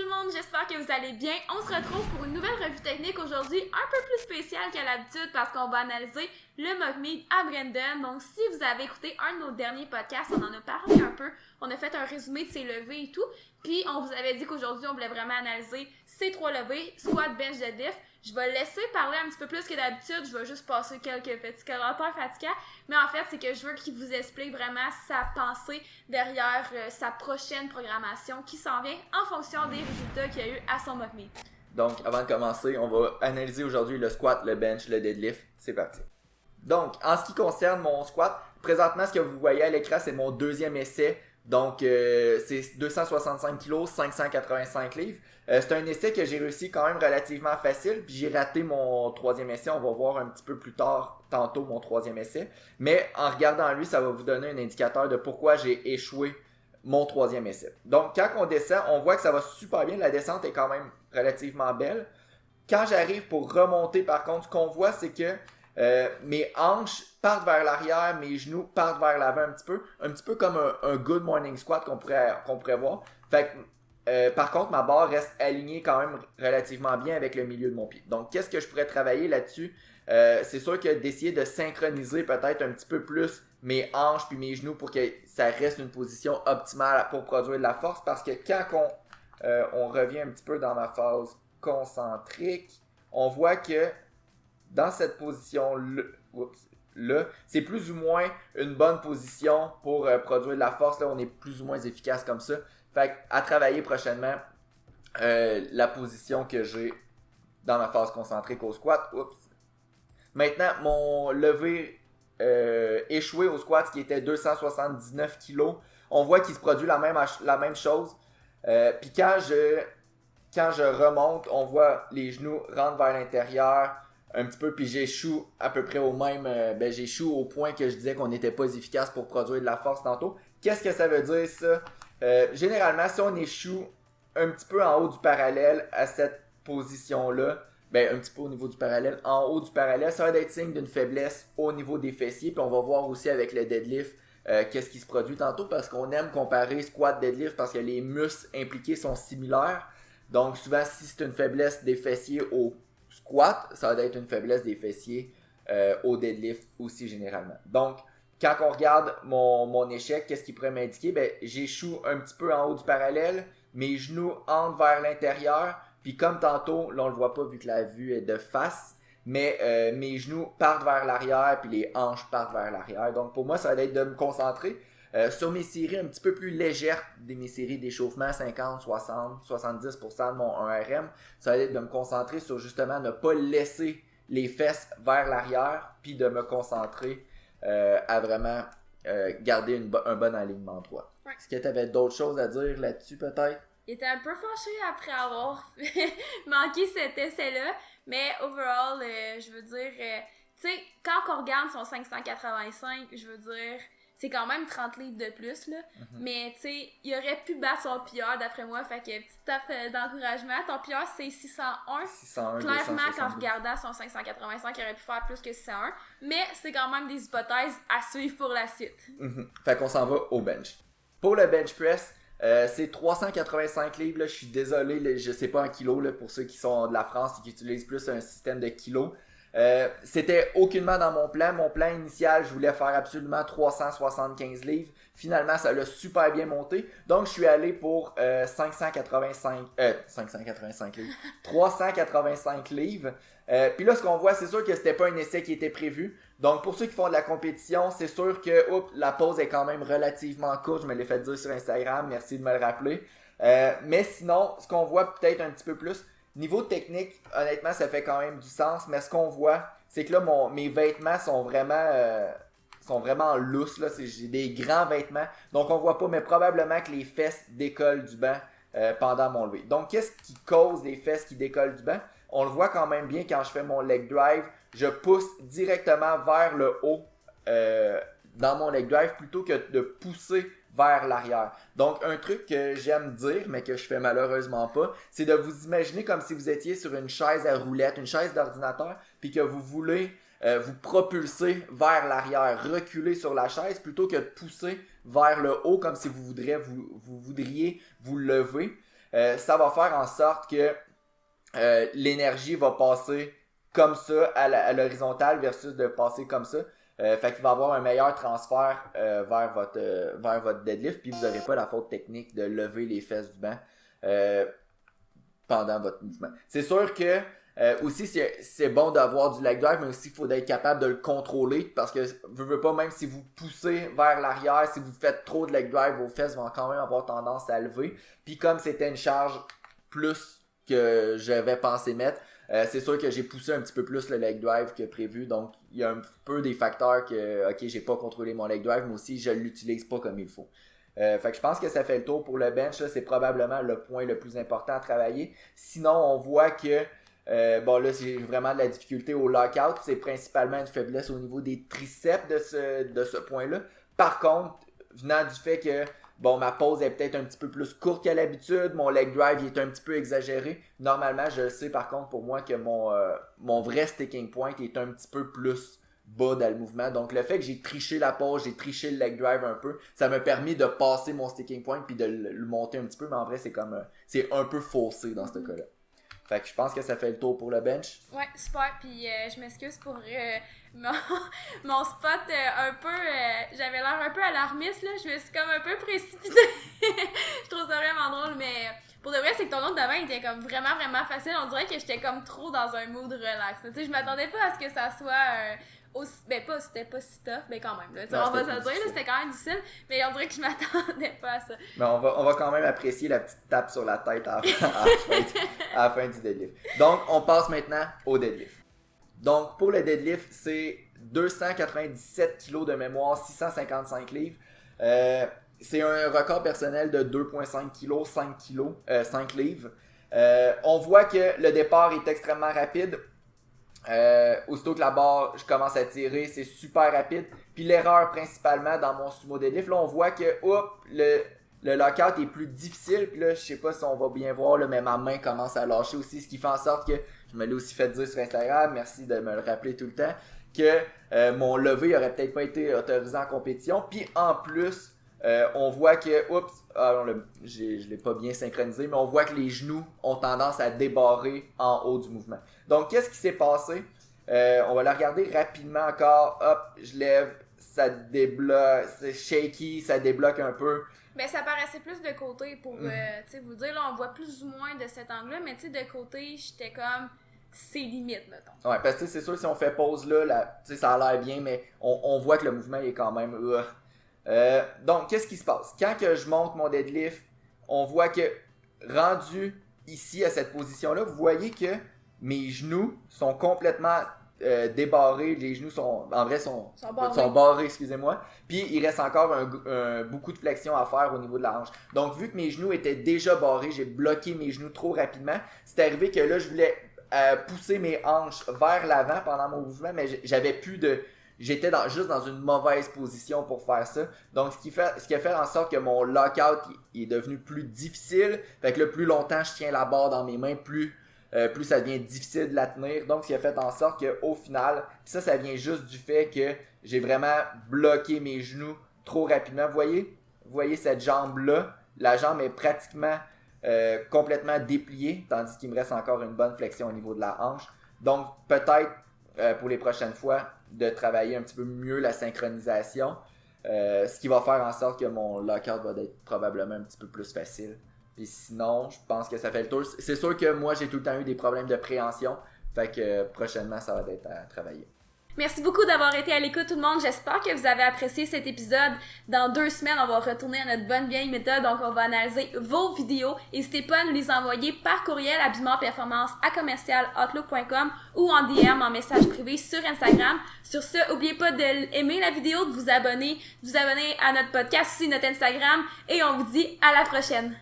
le monde, j'espère que vous allez bien. On se retrouve pour une nouvelle revue technique aujourd'hui, un peu plus spéciale qu'à l'habitude parce qu'on va analyser le mock meet à Brandon. Donc si vous avez écouté un de nos derniers podcasts, on en a parlé un peu, on a fait un résumé de ses levées et tout, puis on vous avait dit qu'aujourd'hui on voulait vraiment analyser ces 3 levées, squat, bench, deadlift. Je vais laisser parler un petit peu plus que d'habitude, je vais juste passer quelques petits commentaires fatigants, mais en fait c'est que je veux qu'il vous explique vraiment sa pensée derrière sa prochaine programmation qui s'en vient en fonction des résultats qu'il y a eu à son mock meet. Donc avant de commencer, on va analyser aujourd'hui le squat, le bench, le deadlift, c'est parti. Donc en ce qui concerne mon squat, présentement ce que vous voyez à l'écran c'est mon deuxième essai. Donc, c'est 265 kg, 585 livres. C'est un essai que j'ai réussi quand même relativement facile. Puis j'ai raté mon troisième essai. On va voir un petit peu plus tard, tantôt, mon troisième essai. Mais en regardant lui, ça va vous donner un indicateur de pourquoi j'ai échoué mon troisième essai. Donc, quand on descend, on voit que ça va super bien. La descente est quand même relativement belle. Quand j'arrive pour remonter, par contre, ce qu'on voit, c'est que mes hanches partent vers l'arrière, mes genoux partent vers l'avant un petit peu comme un good morning squat qu'on pourrait voir. Fait que, par contre, ma barre reste alignée quand même relativement bien avec le milieu de mon pied. Donc, qu'est-ce que je pourrais travailler là-dessus? C'est sûr que d'essayer de synchroniser peut-être un petit peu plus mes hanches puis mes genoux pour que ça reste une position optimale pour produire de la force. Parce que quand on revient un petit peu dans ma phase concentrique, on voit que dans cette position-là, c'est plus ou moins une bonne position pour produire de la force. Là, on est plus ou moins efficace comme ça. Fait à travailler prochainement la position que j'ai dans ma phase concentrique au squat. Maintenant, mon levé échoué au squat, qui était 279 kg, on voit qu'il se produit la même chose. Puis quand je remonte, on voit les genoux rentrent vers l'intérieur un petit peu, puis j'échoue à peu près au même, j'échoue au point que je disais qu'on n'était pas efficace pour produire de la force tantôt. Qu'est-ce que ça veut dire ça? Généralement, si on échoue un petit peu en haut du parallèle à cette position-là, un petit peu au niveau du parallèle, en haut du parallèle, ça va être signe d'une faiblesse au niveau des fessiers, puis on va voir aussi avec le deadlift qu'est-ce qui se produit tantôt, parce qu'on aime comparer squat deadlift parce que les muscles impliqués sont similaires. Donc souvent, si c'est une faiblesse des fessiers au squat, ça va être une faiblesse des fessiers au deadlift aussi généralement. Donc, quand on regarde mon échec, qu'est-ce qui pourrait m'indiquer? J'échoue un petit peu en haut du parallèle, mes genoux entrent vers l'intérieur, puis comme tantôt, là on le voit pas vu que la vue est de face, mais mes genoux partent vers l'arrière, puis les hanches partent vers l'arrière. Donc pour moi, ça va être de me concentrer sur mes séries un petit peu plus légères, mes séries d'échauffement 50, 60, 70% de mon 1RM, ça va être de me concentrer sur justement ne pas laisser les fesses vers l'arrière, puis de me concentrer à vraiment garder un bon alignement droit. Ouais. Est-ce que tu avais d'autres choses à dire là-dessus peut-être? Il était un peu fâché après avoir manqué cet essai-là, mais overall, je veux dire, tu sais, quand on regarde son 585, je veux dire, c'est quand même 30 livres de plus, là. Mm-hmm. Mais, tu sais, il aurait pu battre son PR, d'après moi. Fait que, petite tape d'encouragement. Ton PR, c'est 601. 601 clairement, qu'en regardant son 585, il aurait pu faire plus que 601. Mais c'est quand même des hypothèses à suivre pour la suite. Mm-hmm. Fait qu'on s'en va au bench. Pour le bench press, c'est 385 livres. Là. Je suis désolé, je sais pas en kilos, là, pour ceux qui sont de la France et qui utilisent plus un système de kilos. C'était aucunement dans mon plan. Mon plan initial, je voulais faire absolument 375 livres. Finalement, ça l'a super bien monté. Donc, je suis allé pour 585 livres. 385 livres. Puis là, ce qu'on voit, c'est sûr que c'était pas un essai qui était prévu. Donc, pour ceux qui font de la compétition, c'est sûr que la pause est quand même relativement courte. Je me l'ai fait dire sur Instagram. Merci de me le rappeler. Mais sinon, ce qu'on voit peut-être un petit peu plus, niveau technique, honnêtement, ça fait quand même du sens, mais ce qu'on voit, c'est que là, mes vêtements sont vraiment lousses, là. J'ai des grands vêtements, donc on voit pas, mais probablement que les fesses décollent du banc pendant mon lever. Donc, qu'est-ce qui cause les fesses qui décollent du banc? On le voit quand même bien quand je fais mon leg drive, je pousse directement vers le haut dans mon leg drive plutôt que de pousser vers l'arrière. Donc, un truc que j'aime dire, mais que je fais malheureusement pas, c'est de vous imaginer comme si vous étiez sur une chaise à roulettes, une chaise d'ordinateur, puis que vous voulez vous propulser vers l'arrière, reculer sur la chaise, plutôt que de pousser vers le haut comme si vous voudriez vous lever. ça va faire en sorte que l'énergie va passer comme ça à l'horizontale versus de passer comme ça. Fait qu'il va y avoir un meilleur transfert vers votre deadlift, puis vous n'aurez pas la faute technique de lever les fesses du banc pendant votre mouvement. C'est sûr que aussi c'est bon d'avoir du leg drive, mais aussi il faut être capable de le contrôler, parce que veux pas, même si vous poussez vers l'arrière, si vous faites trop de leg drive, vos fesses vont quand même avoir tendance à lever. Puis comme c'était une charge plus que j'avais pensé mettre, c'est sûr que j'ai poussé un petit peu plus le leg drive que prévu, donc il y a un peu des facteurs que, ok, j'ai pas contrôlé mon leg drive, mais aussi je l'utilise pas comme il faut. Fait que je pense que ça fait le tour pour le bench, là, c'est probablement le point le plus important à travailler. Sinon, on voit que, bon là, c'est vraiment de la difficulté au lockout, c'est principalement une faiblesse au niveau des triceps de ce point-là. Par contre, venant du fait que bon, ma pause est peut-être un petit peu plus courte qu'à l'habitude, mon leg drive il est un petit peu exagéré. Normalement, je sais par contre pour moi que mon vrai sticking point est un petit peu plus bas dans le mouvement. Donc le fait que j'ai triché la pause, j'ai triché le leg drive un peu, ça m'a permis de passer mon sticking point puis de le monter un petit peu, mais en vrai c'est un peu faussé dans ce cas-là. Fait que je pense que ça fait le tour pour le bench. Ouais, super. Puis je m'excuse pour mon spot un peu... j'avais l'air un peu alarmiste, là. Je me suis comme un peu précipitée. Je trouve ça vraiment drôle, mais pour de vrai, c'est que ton autre d'avant était comme vraiment, vraiment facile. On dirait que j'étais comme trop dans un mood relax. Tu sais, je m'attendais pas à ce que ça soit... c'était pas si tough, mais quand même, là. Non, on va se le dire, là, c'était quand même difficile, mais on dirait que je m'attendais pas à ça. Mais on va quand même apprécier la petite tape sur la tête à la fin du deadlift. Donc, on passe maintenant au deadlift. Donc, pour le deadlift, c'est 297 kg de mémoire, 655 livres. C'est un record personnel de 2,5 kg, 5 livres. On voit que le départ est extrêmement rapide. Aussitôt que la barre, je commence à tirer, c'est super rapide. Puis l'erreur principalement dans mon sumo deadlift, là on voit que le lockout est plus difficile. Puis là, je sais pas si on va bien voir, là, mais ma main commence à lâcher aussi, ce qui fait en sorte que, je me l'ai aussi fait dire sur Instagram, merci de me le rappeler tout le temps, que mon lever aurait peut-être pas été autorisé en compétition. Puis en plus, on voit que, je l'ai pas bien synchronisé, mais on voit que les genoux ont tendance à débarrer en haut du mouvement. Donc, qu'est-ce qui s'est passé? On va la regarder rapidement encore. Hop, je lève, ça débloque, c'est shaky, ça débloque un peu. Ben, ça paraissait plus de côté pour vous dire, là, on voit plus ou moins de cet angle-là, mais tu sais, de côté, j'étais comme, c'est limite, mettons. Ouais, parce que c'est sûr, si on fait pause là, ça a l'air bien, mais on voit que le mouvement est quand même... donc, qu'est-ce qui se passe? Quand que je monte mon deadlift, on voit que, rendu ici à cette position-là, vous voyez que mes genoux sont complètement débarrés. Les genoux sont barrés, excusez-moi. Puis il reste encore beaucoup de flexion à faire au niveau de la hanche. Donc vu que mes genoux étaient déjà barrés, j'ai bloqué mes genoux trop rapidement. C'est arrivé que là je voulais pousser mes hanches vers l'avant pendant mon mouvement, mais j'étais juste dans une mauvaise position pour faire ça. Donc ce qui a fait en sorte que mon lockout est devenu plus difficile. Fait que le plus longtemps je tiens la barre dans mes mains, plus ça devient difficile de la tenir. Donc, ce qui a fait en sorte qu'au final, ça vient juste du fait que j'ai vraiment bloqué mes genoux trop rapidement. Vous voyez cette jambe-là? La jambe est pratiquement complètement dépliée, tandis qu'il me reste encore une bonne flexion au niveau de la hanche. Donc, peut-être pour les prochaines fois, de travailler un petit peu mieux la synchronisation, ce qui va faire en sorte que mon lockout va être probablement un petit peu plus facile. Puis sinon, je pense que ça fait le tour. C'est sûr que moi, j'ai tout le temps eu des problèmes de préhension. Fait que prochainement, ça va être à travailler. Merci beaucoup d'avoir été à l'écoute tout le monde. J'espère que vous avez apprécié cet épisode. Dans 2 semaines, on va retourner à notre bonne vieille méthode. Donc, on va analyser vos vidéos. N'hésitez pas à nous les envoyer par courriel habillementperformance@commercialoutlook.com ou en DM, en message privé sur Instagram. Sur ce, n'oubliez pas d'aimer la vidéo, de vous abonner à notre podcast, aussi notre Instagram. Et on vous dit à la prochaine.